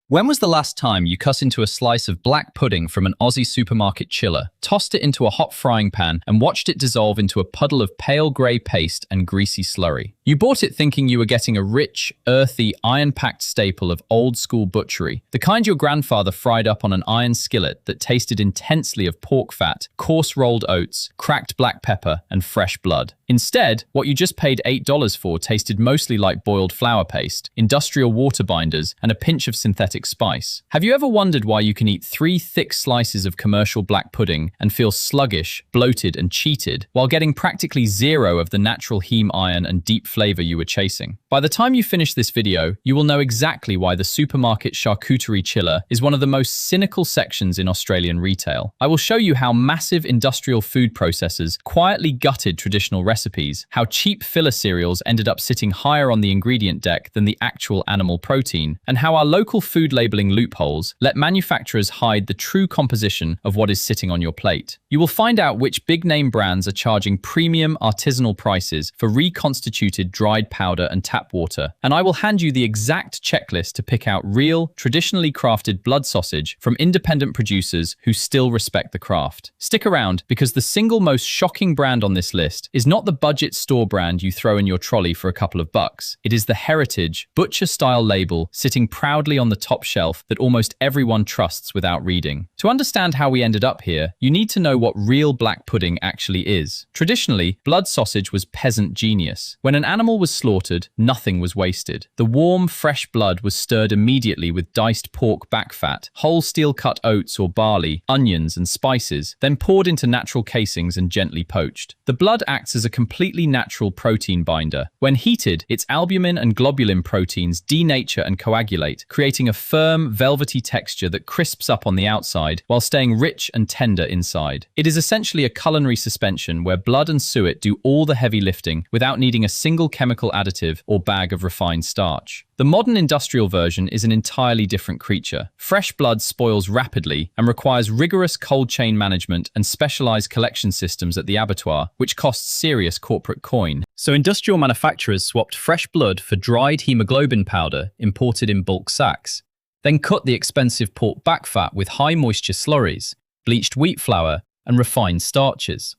When was the last time you cut into a slice of black pudding from an Aussie supermarket chiller, tossed it into a hot frying pan, and watched it dissolve into a puddle of pale grey paste and greasy slurry? You bought it thinking you were getting a rich, earthy, iron-packed staple of old-school butchery, the kind your grandfather fried up on an iron skillet that tasted intensely of pork fat, coarse rolled oats, cracked black pepper, and fresh blood. Instead, what you just paid $8 for tasted mostly like boiled flour paste, industrial water binders, and a pinch of synthetic spice. Have you ever wondered why you can eat 3 thick slices of commercial black pudding and feel sluggish, bloated, and cheated, while getting practically zero of the natural heme iron and deep flavor you were chasing? By the time you finish this video, you will know exactly why the supermarket charcuterie chiller is one of the most cynical sections in Australian retail. I will show you how massive industrial food processors quietly gutted traditional recipes, how cheap filler cereals ended up sitting higher on the ingredient deck than the actual animal protein, and how our local food labeling loopholes let manufacturers hide the true composition of what is sitting on your plate. You will find out which big-name brands are charging premium artisanal prices for reconstituted dried powder and tap water, and I will hand you the exact checklist to pick out real, traditionally crafted blood sausage from independent producers who still respect the craft. Stick around, because the single most shocking brand on this list is not the budget store brand you throw in your trolley for a couple of bucks. It is the heritage, butcher-style label sitting proudly on the top shelf that almost everyone trusts without reading. To understand how we ended up here, you need to know what real black pudding actually is. Traditionally, blood sausage was peasant genius. When an animal was slaughtered, nothing was wasted. The warm, fresh blood was stirred immediately with diced pork back fat, whole steel-cut oats or barley, onions and spices, then poured into natural casings and gently poached. The blood acts as a completely natural protein binder. When heated, its albumin and globulin proteins denature and coagulate, creating a firm, velvety texture that crisps up on the outside while staying rich and tender inside. It is essentially a culinary suspension where blood and suet do all the heavy lifting without needing a single chemical additive or bag of refined starch. The modern industrial version is an entirely different creature. Fresh blood spoils rapidly and requires rigorous cold chain management and specialized collection systems at the abattoir, which costs serious corporate coin. So industrial manufacturers swapped fresh blood for dried hemoglobin powder imported in bulk sacks, then cut the expensive pork back fat with high moisture slurries, bleached wheat flour, and refined starches.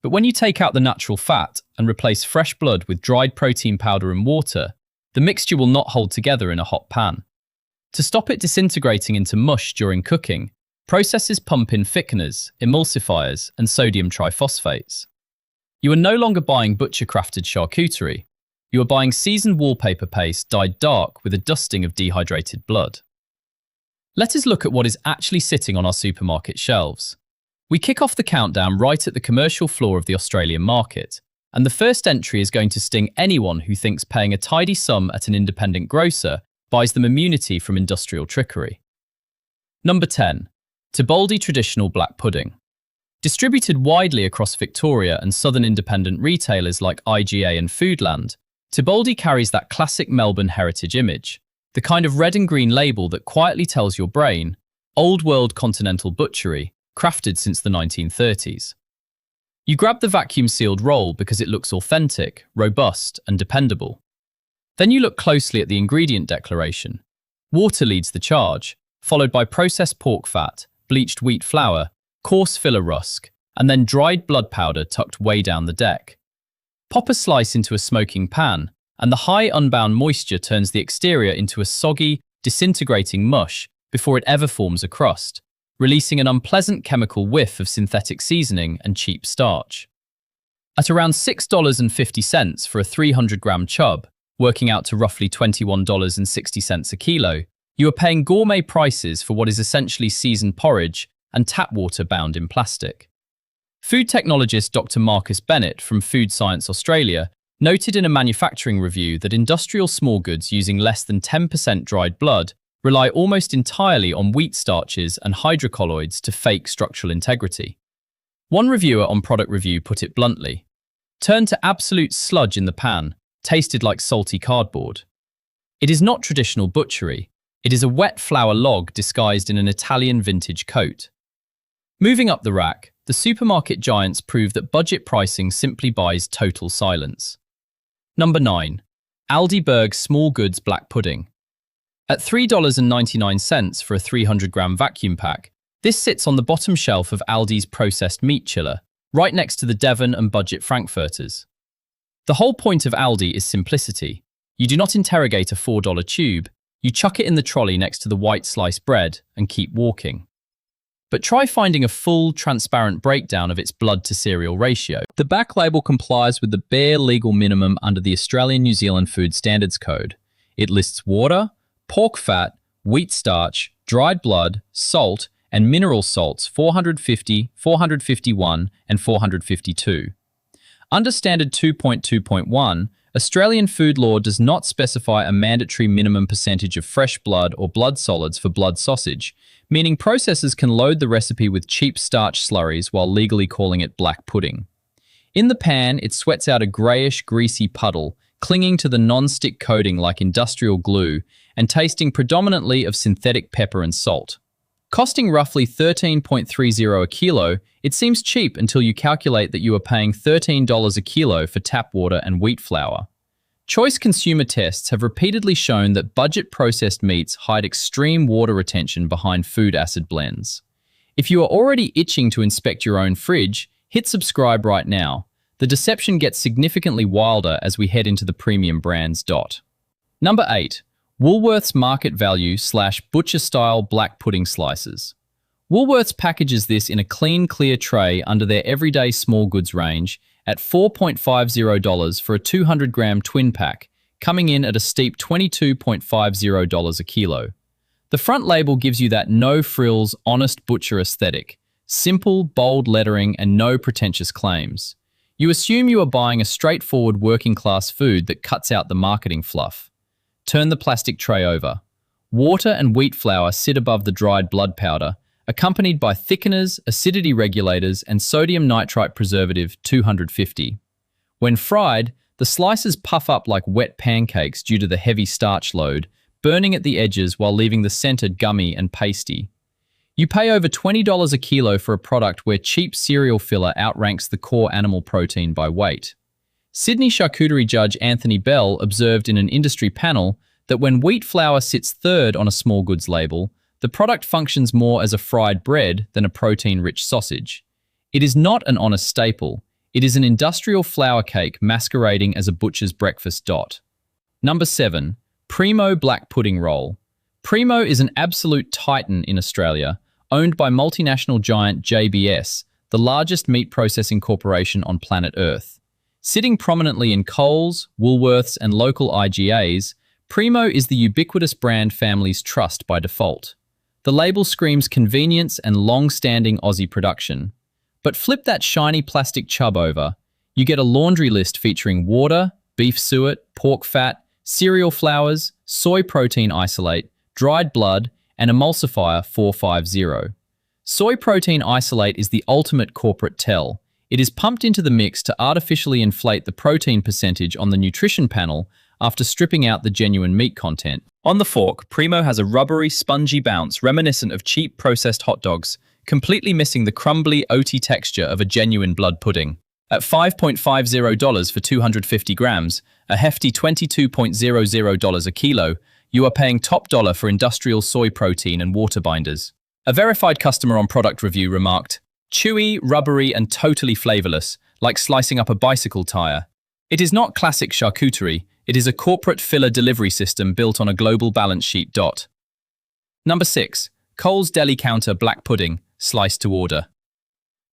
But when you take out the natural fat and replace fresh blood with dried protein powder and water, the mixture will not hold together in a hot pan. To stop it disintegrating into mush during cooking, processors pump in thickeners, emulsifiers, and sodium triphosphates. You are no longer buying butcher-crafted charcuterie. You are buying seasoned wallpaper paste dyed dark with a dusting of dehydrated blood. Let us look at what is actually sitting on our supermarket shelves. We kick off the countdown right at the commercial floor of the Australian market, and the first entry is going to sting anyone who thinks paying a tidy sum at an independent grocer buys them immunity from industrial trickery. Number 10. ALDI traditional black pudding. Distributed widely across Victoria and southern independent retailers like IGA and Foodland, ALDI carries that classic Melbourne heritage image, the kind of red and green label that quietly tells your brain, old world continental butchery, crafted since the 1930s. You grab the vacuum-sealed roll because it looks authentic, robust, and dependable. Then you look closely at the ingredient declaration. Water leads the charge, followed by processed pork fat, bleached wheat flour, coarse filler rusk, and then dried blood powder tucked way down the deck. Pop a slice into a smoking pan, and the high unbound moisture turns the exterior into a soggy, disintegrating mush before it ever forms a crust, releasing an unpleasant chemical whiff of synthetic seasoning and cheap starch. At around $6.50 for a 300-gram chub, working out to roughly $21.60 a kilo, you are paying gourmet prices for what is essentially seasoned porridge and tap water bound in plastic. Food technologist Dr. Marcus Bennett from Food Science Australia noted in a manufacturing review that industrial small goods using less than 10% dried blood rely almost entirely on wheat starches and hydrocolloids to fake structural integrity. One reviewer on Product Review put it bluntly, "Turned to absolute sludge in the pan, tasted like salty cardboard." It is not traditional butchery. It is a wet flour log disguised in an Italian vintage coat. Moving up the rack, the supermarket giants prove that budget pricing simply buys total silence. Number 9. ALDI Berg Small Goods Black Pudding. At $3.99 for a 300-gram vacuum pack, this sits on the bottom shelf of Aldi's processed meat chiller, right next to the Devon and budget Frankfurters. The whole point of Aldi is simplicity. You do not interrogate a $4 tube, you chuck it in the trolley next to the white sliced bread and keep walking. But try finding a full, transparent breakdown of its blood-to-cereal ratio. The back label complies with the bare legal minimum under the Australian-New Zealand Food Standards Code. It lists water, pork fat, wheat starch, dried blood, salt, and mineral salts 450, 451, and 452. Under Standard 2.2.1, Australian food law does not specify a mandatory minimum percentage of fresh blood or blood solids for blood sausage, meaning processors can load the recipe with cheap starch slurries while legally calling it black pudding. In the pan, it sweats out a greyish, greasy puddle, clinging to the non-stick coating like industrial glue and tasting predominantly of synthetic pepper and salt. Costing roughly $13.30 a kilo, it seems cheap until you calculate that you are paying $13 a kilo for tap water and wheat flour. Choice consumer tests have repeatedly shown that budget processed meats hide extreme water retention behind food acid blends. If you are already itching to inspect your own fridge, hit subscribe right now. The deception gets significantly wilder as we head into the premium brands. Number 8. Woolworths Market Value / Butcher Style Black Pudding Slices. Woolworths packages this in a clean, clear tray under their everyday small goods range at $4.50 for a 200-gram twin pack, coming in at a steep $22.50 a kilo. The front label gives you that no-frills, honest butcher aesthetic. Simple, bold lettering and no pretentious claims. You assume you are buying a straightforward working-class food that cuts out the marketing fluff. Turn the plastic tray over. Water and wheat flour sit above the dried blood powder, accompanied by thickeners, acidity regulators, and sodium nitrite preservative 250. When fried, the slices puff up like wet pancakes due to the heavy starch load, burning at the edges while leaving the center gummy and pasty. You pay over $20 a kilo for a product where cheap cereal filler outranks the core animal protein by weight. Sydney charcuterie judge Anthony Bell observed in an industry panel that when wheat flour sits third on a small goods label, the product functions more as a fried bread than a protein-rich sausage. It is not an honest staple. It is an industrial flour cake masquerading as a butcher's breakfast. Number 7. Primo Black Pudding Roll. Primo is an absolute titan in Australia, owned by multinational giant JBS, the largest meat processing corporation on planet Earth. Sitting prominently in Coles, Woolworths, and local IGAs, Primo is the ubiquitous brand families trust by default. The label screams convenience and long-standing Aussie production. But flip that shiny plastic chub over, you get a laundry list featuring water, beef suet, pork fat, cereal flours, soy protein isolate, dried blood, and emulsifier 450. Soy protein isolate is the ultimate corporate tell. It is pumped into the mix to artificially inflate the protein percentage on the nutrition panel after stripping out the genuine meat content. On the fork, Primo has a rubbery, spongy bounce reminiscent of cheap processed hot dogs, completely missing the crumbly, oaty texture of a genuine blood pudding. At $5.50 for 250 grams, a hefty $22.00 a kilo, you are paying top dollar for industrial soy protein and water binders. A verified customer on product review remarked, "Chewy, rubbery, and totally flavorless, like slicing up a bicycle tire." It is not classic charcuterie, it is a corporate filler delivery system built on a global balance sheet. Number 6. Coles Deli Counter Black Pudding, sliced to order.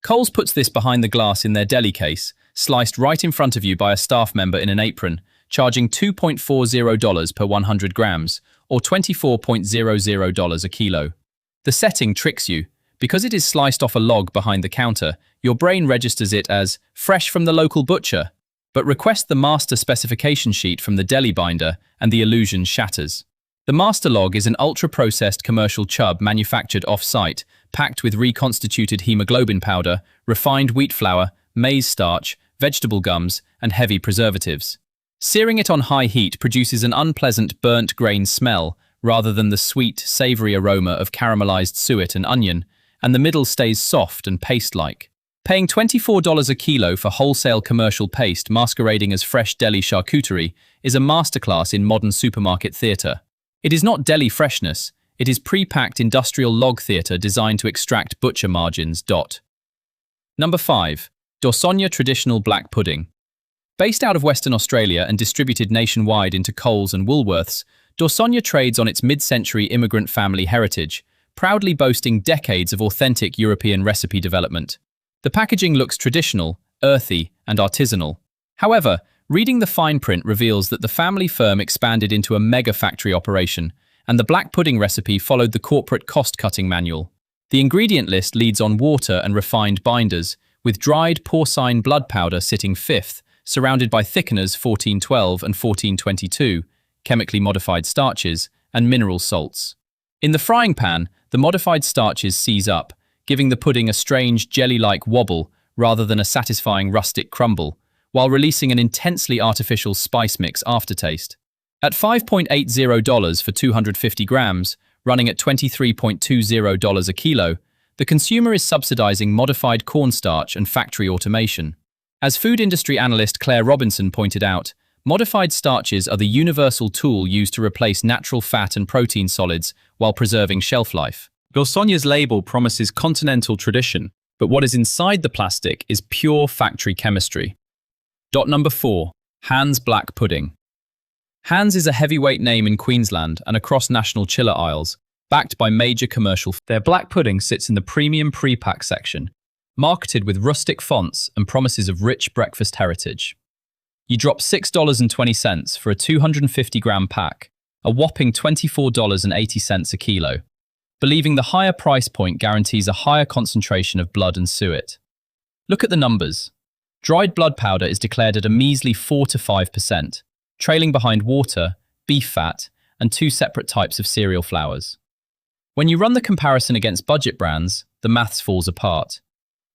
Coles puts this behind the glass in their deli case, sliced right in front of you by a staff member in an apron, charging $2.40 per 100 grams, or $24.00 a kilo. The setting tricks you. Because it is sliced off a log behind the counter, your brain registers it as fresh from the local butcher. But request the master specification sheet from the deli binder and the illusion shatters. The master log is an ultra-processed commercial chub manufactured off-site, packed with reconstituted hemoglobin powder, refined wheat flour, maize starch, vegetable gums, and heavy preservatives. Searing it on high heat produces an unpleasant burnt grain smell rather than the sweet, savory aroma of caramelized suet and onion, and the middle stays soft and paste-like. Paying $24 a kilo for wholesale commercial paste masquerading as fresh deli charcuterie is a masterclass in modern supermarket theatre. It is not deli freshness, it is pre-packed industrial log theatre designed to extract butcher margins. Number 5. Dorsonya Traditional Black Pudding. Based out of Western Australia and distributed nationwide into Coles and Woolworths, Dorsonya trades on its mid-century immigrant family heritage, proudly boasting decades of authentic European recipe development. The packaging looks traditional, earthy, and artisanal. However, reading the fine print reveals that the family firm expanded into a mega factory operation, and the black pudding recipe followed the corporate cost-cutting manual. The ingredient list leads on water and refined binders, with dried porcine blood powder sitting fifth, surrounded by thickeners 1412 and 1422, chemically modified starches, and mineral salts. In the frying pan, the modified starches seize up, giving the pudding a strange jelly-like wobble rather than a satisfying rustic crumble, while releasing an intensely artificial spice mix aftertaste. At $5.80 for 250 grams, running at $23.20 a kilo, the consumer is subsidizing modified cornstarch and factory automation. As food industry analyst Claire Robinson pointed out, modified starches are the universal tool used to replace natural fat and protein solids while preserving shelf life. Dorsonya's label promises continental tradition, but what is inside the plastic is pure factory chemistry. Number 4. Hans Black Pudding. Hans is a heavyweight name in Queensland and across national chiller aisles, backed by major commercial. Their black pudding sits in the premium pre-pack section, marketed with rustic fonts and promises of rich breakfast heritage. You drop $6.20 for a 250-gram pack, a whopping $24.80 a kilo, believing the higher price point guarantees a higher concentration of blood and suet. Look at the numbers. Dried blood powder is declared at a measly 4 to 5%, trailing behind water, beef fat, and 2 separate types of cereal flours. When you run the comparison against budget brands, the maths falls apart.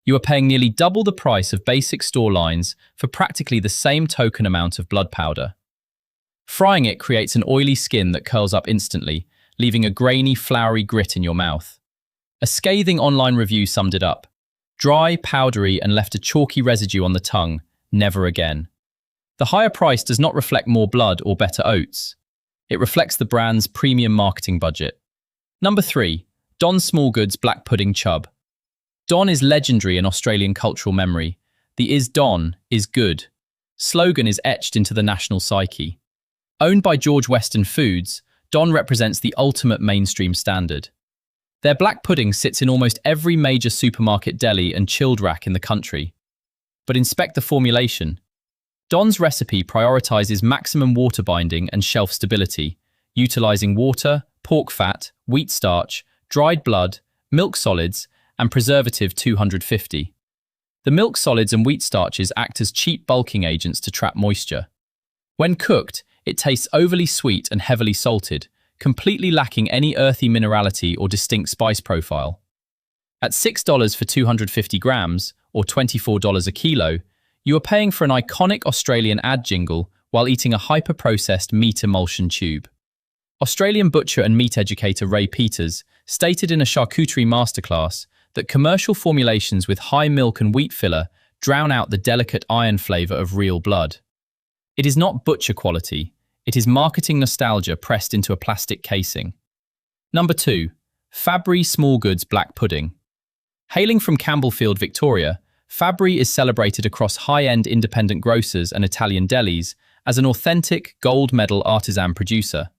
You are paying nearly double the price of basic store lines for practically the same token amount of blood powder. Frying it creates an oily skin that curls up instantly, leaving a grainy, floury grit in your mouth. A scathing online review summed it up. Dry, powdery, and left a chalky residue on the tongue. Never again. The higher price does not reflect more blood or better oats. It reflects the brand's premium marketing budget. Number 3. Don Smallgoods Black Pudding Chub. Don is legendary in Australian cultural memory. The "is Don, is good" slogan is etched into the national psyche. Owned by George Weston Foods, Don represents the ultimate mainstream standard. Their black pudding sits in almost every major supermarket deli and chilled rack in the country. But inspect the formulation. Don's recipe prioritizes maximum water binding and shelf stability, utilizing water, pork fat, wheat starch, dried blood, milk solids, and preservative 250. The milk solids and wheat starches act as cheap bulking agents to trap moisture. When cooked, it tastes overly sweet and heavily salted, completely lacking any earthy minerality or distinct spice profile. At $6 for 250 grams, or $24 a kilo, you are paying for an iconic Australian ad jingle while eating a hyper-processed meat emulsion tube. Australian butcher and meat educator Ray Peters stated in a charcuterie masterclass that commercial formulations with high milk and wheat filler drown out the delicate iron flavour of real blood. It is not butcher quality, it is marketing nostalgia pressed into a plastic casing. Number 2. Fabry Smallgoods Black Pudding. Hailing from Campbellfield, Victoria, Fabry is celebrated across high-end independent grocers and Italian delis as an authentic gold medal artisan producer.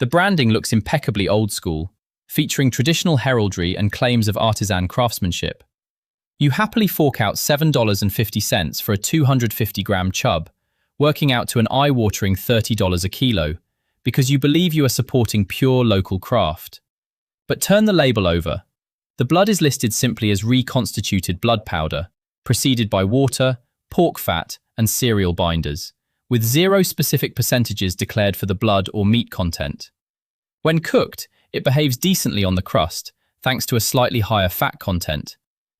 The branding looks impeccably old school, featuring traditional heraldry and claims of artisan craftsmanship. You happily fork out $7.50 for a 250-gram chub, working out to an eye-watering $30 a kilo, because you believe you are supporting pure local craft. But turn the label over. The blood is listed simply as reconstituted blood powder, preceded by water, pork fat, and cereal binders, with 0 specific percentages declared for the blood or meat content. When cooked, it behaves decently on the crust, thanks to a slightly higher fat content,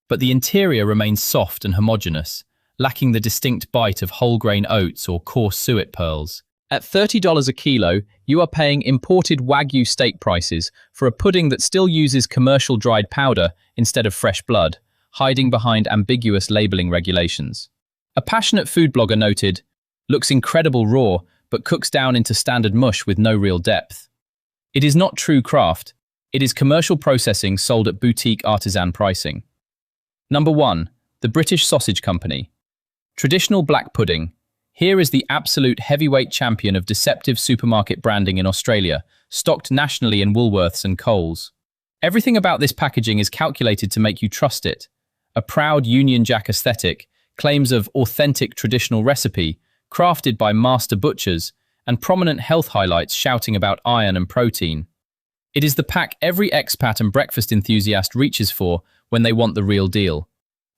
but the interior remains soft and homogeneous, lacking the distinct bite of whole-grain oats or coarse suet pearls. At $30 a kilo, you are paying imported Wagyu steak prices for a pudding that still uses commercial dried powder instead of fresh blood, hiding behind ambiguous labeling regulations. A passionate food blogger noted, "Looks incredible raw, but cooks down into standard mush with no real depth." It is not true craft. It is commercial processing sold at boutique artisan pricing. Number 1. The British Sausage Company. Traditional black pudding. Here is the absolute heavyweight champion of deceptive supermarket branding in Australia, stocked nationally in Woolworths and Coles. Everything about this packaging is calculated to make you trust it. A proud Union Jack aesthetic, claims of authentic traditional recipe, crafted by master butchers, and prominent health highlights shouting about iron and protein. It is the pack every expat and breakfast enthusiast reaches for when they want the real deal.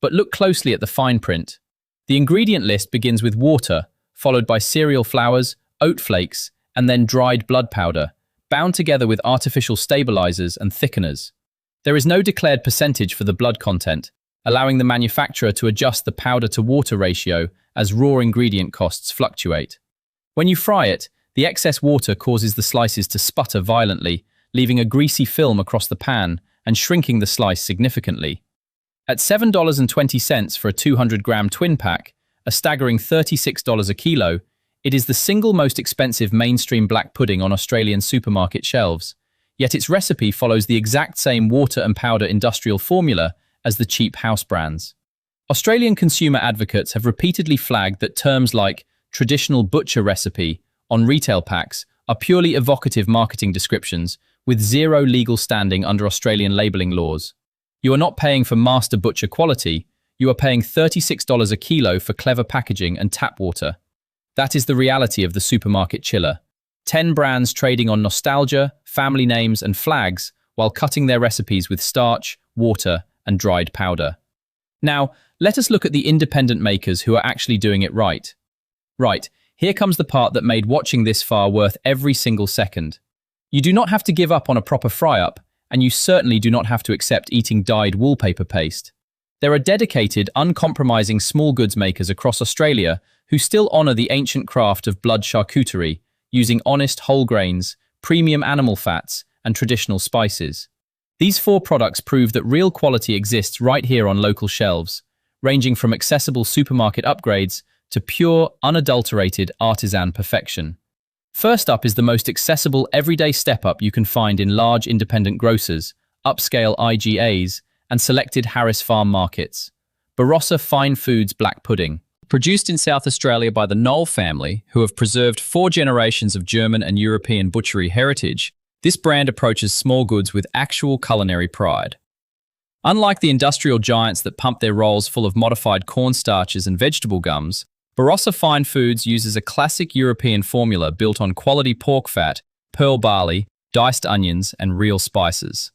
But look closely at the fine print. The ingredient list begins with water, followed by cereal flours, oat flakes, and then dried blood powder, bound together with artificial stabilizers and thickeners. There is no declared percentage for the blood content, allowing the manufacturer to adjust the powder-to-water ratio as raw ingredient costs fluctuate. When you fry it, the excess water causes the slices to sputter violently, leaving a greasy film across the pan and shrinking the slice significantly. At $7.20 for a 200-gram twin pack, a staggering $36 a kilo, it is the single most expensive mainstream black pudding on Australian supermarket shelves. Yet its recipe follows the exact same water and powder industrial formula as the cheap house brands. Australian consumer advocates have repeatedly flagged that terms like traditional butcher recipe on retail packs are purely evocative marketing descriptions with zero legal standing under Australian labelling laws. You are not paying for master butcher quality, you are paying $36 a kilo for clever packaging and tap water. That is the reality of the supermarket chiller. 10 brands trading on nostalgia, family names and flags while cutting their recipes with starch, water and dried powder. Now, let us look at the independent makers who are actually doing it right. Right, here comes the part that made watching this far worth every single second. You do not have to give up on a proper fry-up, and you certainly do not have to accept eating dyed wallpaper paste. There are dedicated, uncompromising small goods makers across Australia who still honour the ancient craft of blood charcuterie, using honest whole grains, premium animal fats, and traditional spices. These 4 products prove that real quality exists right here on local shelves, ranging from accessible supermarket upgrades to pure, unadulterated artisan perfection. First up is the most accessible everyday step-up you can find in large independent grocers, upscale IGAs, and selected Harris Farm markets. Barossa Fine Foods Black Pudding. Produced in South Australia by the Knoll family, who have preserved 4 generations of German and European butchery heritage, this brand approaches small goods with actual culinary pride. Unlike the industrial giants that pump their rolls full of modified cornstarches and vegetable gums, Barossa Fine Foods uses a classic European formula built on quality pork fat, pearl barley, diced onions, and real spices.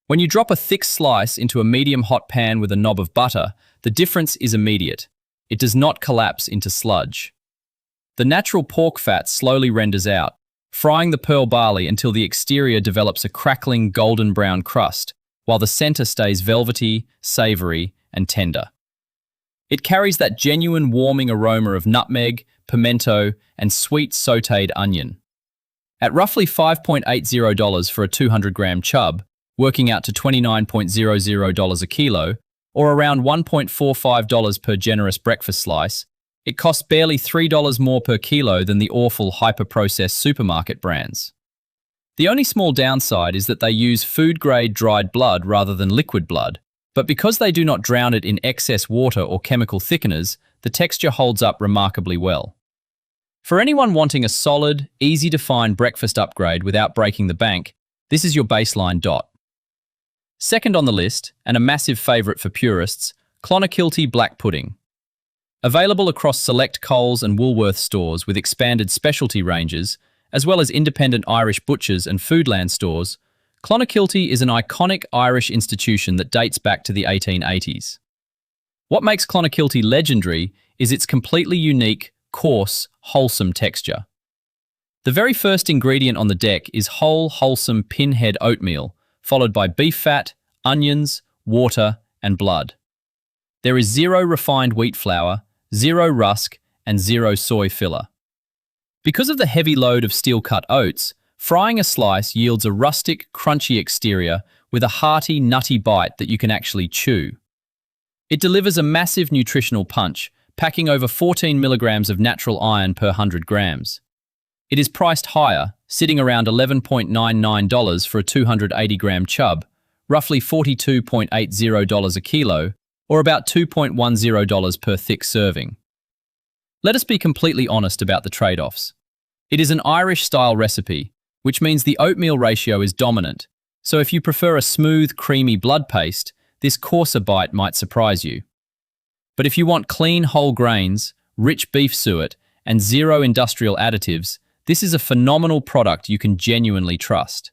When you drop a thick slice into a medium-hot pan with a knob of butter, the difference is immediate. It does not collapse into sludge. The natural pork fat slowly renders out, frying the pearl barley until the exterior develops a crackling golden brown crust, while the center stays velvety, savory, and tender. It carries that genuine warming aroma of nutmeg, pimento, and sweet sautéed onion. At roughly $5.80 for a 200-gram chub, working out to $29.00 a kilo, or around $1.45 per generous breakfast slice, it costs barely $3 more per kilo than the awful hyper-processed supermarket brands. The only small downside is that they use food-grade dried blood rather than liquid blood, but because they do not drown it in excess water or chemical thickeners, the texture holds up remarkably well. For anyone wanting a solid, easy-to-find breakfast upgrade without breaking the bank, this is your baseline dot. Second on the list, and a massive favourite for purists, Clonakilty Black Pudding. Available across select Coles and Woolworths stores with expanded specialty ranges, as well as independent Irish butchers and Foodland stores, Clonakilty is an iconic Irish institution that dates back to the 1880s. What makes Clonakilty legendary is its completely unique, coarse, wholesome texture. The very first ingredient on the deck is whole, wholesome pinhead oatmeal, followed by beef fat, onions, water, and blood. There is 0 refined wheat flour, 0 rusk, and 0 soy filler. Because of the heavy load of steel-cut oats, frying a slice yields a rustic, crunchy exterior with a hearty, nutty bite that you can actually chew. It delivers a massive nutritional punch, packing over 14 milligrams of natural iron per 100 grams. It is priced higher, sitting around $11.99 for a 280-gram chub, roughly $42.80 a kilo, or about $2.10 per thick serving. Let us be completely honest about the trade-offs. It is an Irish-style recipe, which means the oatmeal ratio is dominant, so if you prefer a smooth, creamy blood paste, this coarser bite might surprise you. But if you want clean whole grains, rich beef suet, and zero industrial additives, this is a phenomenal product you can genuinely trust.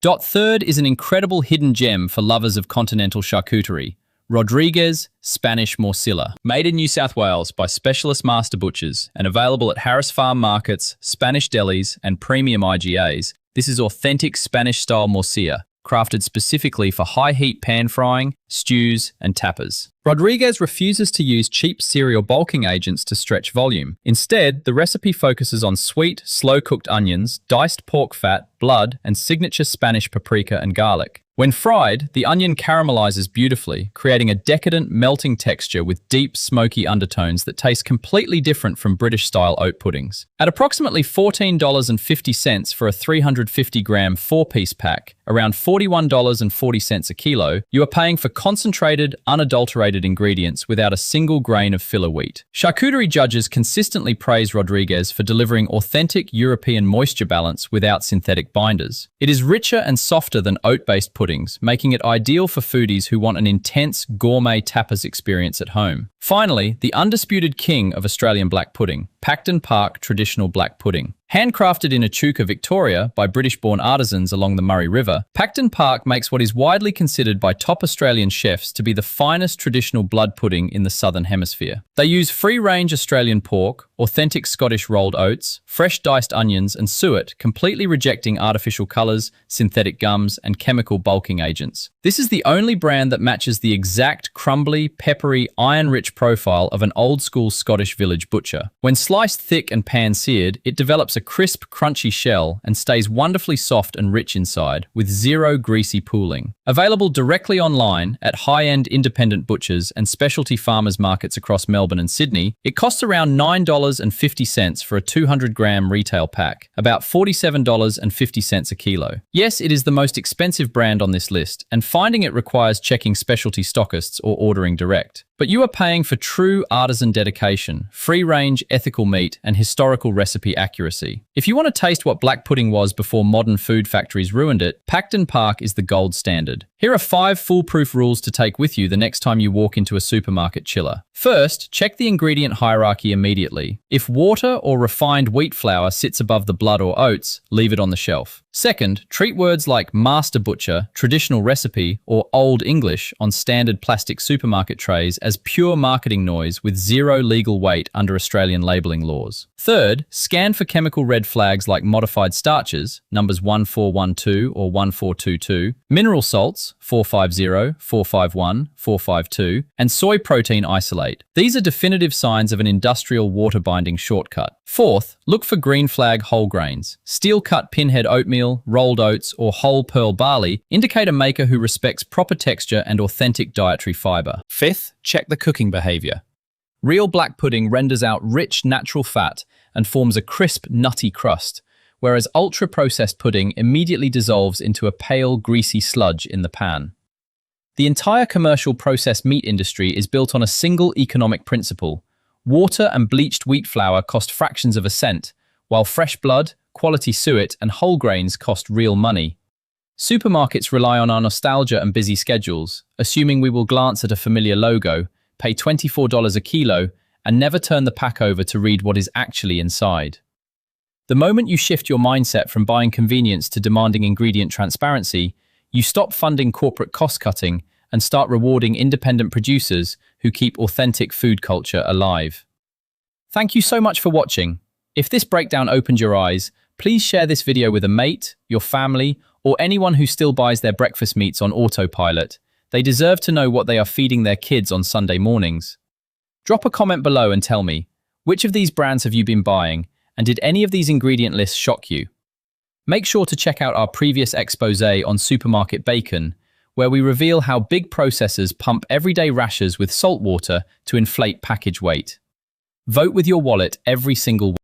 Third is an incredible hidden gem for lovers of continental charcuterie, Rodriguez Spanish Morcilla. Made in New South Wales by specialist master butchers and available at Harris Farm markets, Spanish delis, and premium IGAs, this is authentic Spanish-style morcilla, crafted specifically for high-heat pan frying, stews, and tapas. Rodriguez refuses to use cheap cereal bulking agents to stretch volume. Instead, the recipe focuses on sweet, slow-cooked onions, diced pork fat, blood, and signature Spanish paprika and garlic. When fried, the onion caramelizes beautifully, creating a decadent, melting texture with deep, smoky undertones that taste completely different from British-style oat puddings. At approximately $14.50 for a 350-gram 4-piece pack, around $41.40 a kilo, you are paying for concentrated, unadulterated ingredients without a single grain of filler wheat. Charcuterie judges consistently praise Rodriguez for delivering authentic European moisture balance without synthetic binders. It is richer and softer than oat-based puddings, making it ideal for foodies who want an intense, gourmet tapas experience at home. Finally, the undisputed king of Australian black pudding, Pacton Park Traditional Black Pudding. Handcrafted in Echuca, Victoria, by British-born artisans along the Murray River, Pacton Park makes what is widely considered by top Australian chefs to be the finest traditional blood pudding in the Southern Hemisphere. They use free-range Australian pork, authentic Scottish rolled oats, fresh diced onions, and suet, completely rejecting artificial colours, synthetic gums, and chemical bulking agents. This is the only brand that matches the exact crumbly, peppery, iron-rich profile of an old-school Scottish village butcher. When sliced thick and pan-seared, it develops a crisp, crunchy shell and stays wonderfully soft and rich inside, with zero greasy pooling. Available directly online at high-end independent butchers and specialty farmers markets across Melbourne and Sydney, it costs around $9.50 for a 200-gram retail pack, about $47.50 a kilo. Yes, it is the most expensive brand on this list, and finding it requires checking specialty stockists or ordering direct. But you are paying for true artisan dedication, free-range ethical meat, and historical recipe accuracy. If you want to taste what black pudding was before modern food factories ruined it, Pacton Park is the gold standard. Here are 5 foolproof rules to take with you the next time you walk into a supermarket chiller. First, check the ingredient hierarchy immediately. If water or refined wheat flour sits above the blood or oats, leave it on the shelf. Second, treat words like master butcher, traditional recipe, or old English on standard plastic supermarket trays as pure marketing noise with zero legal weight under Australian labelling laws. Third, scan for chemical red flags like modified starches, numbers 1412 or 1422, mineral salts, 450, 451, 452, and soy protein isolate. These are definitive signs of an industrial water-binding shortcut. Fourth, look for green flag whole grains. Steel-cut pinhead oatmeal, rolled oats, or whole pearl barley indicate a maker who respects proper texture and authentic dietary fiber. Fifth, check the cooking behavior. Real black pudding renders out rich, natural fat and forms a crisp, nutty crust, whereas ultra-processed pudding immediately dissolves into a pale, greasy sludge in the pan. The entire commercial processed meat industry is built on a single economic principle. Water and bleached wheat flour cost fractions of a cent, while fresh blood, quality suet, and whole grains cost real money. Supermarkets rely on our nostalgia and busy schedules, assuming we will glance at a familiar logo, pay $24 a kilo, and never turn the pack over to read what is actually inside. The moment you shift your mindset from buying convenience to demanding ingredient transparency, you stop funding corporate cost-cutting and start rewarding independent producers who keep authentic food culture alive. Thank you so much for watching. If this breakdown opened your eyes, please share this video with a mate, your family, or anyone who still buys their breakfast meats on autopilot. They deserve to know what they are feeding their kids on Sunday mornings. Drop a comment below and tell me, which of these brands have you been buying, and did any of these ingredient lists shock you? Make sure to check out our previous expose on supermarket bacon, where we reveal how big processors pump everyday rashers with salt water to inflate package weight. Vote with your wallet every single week.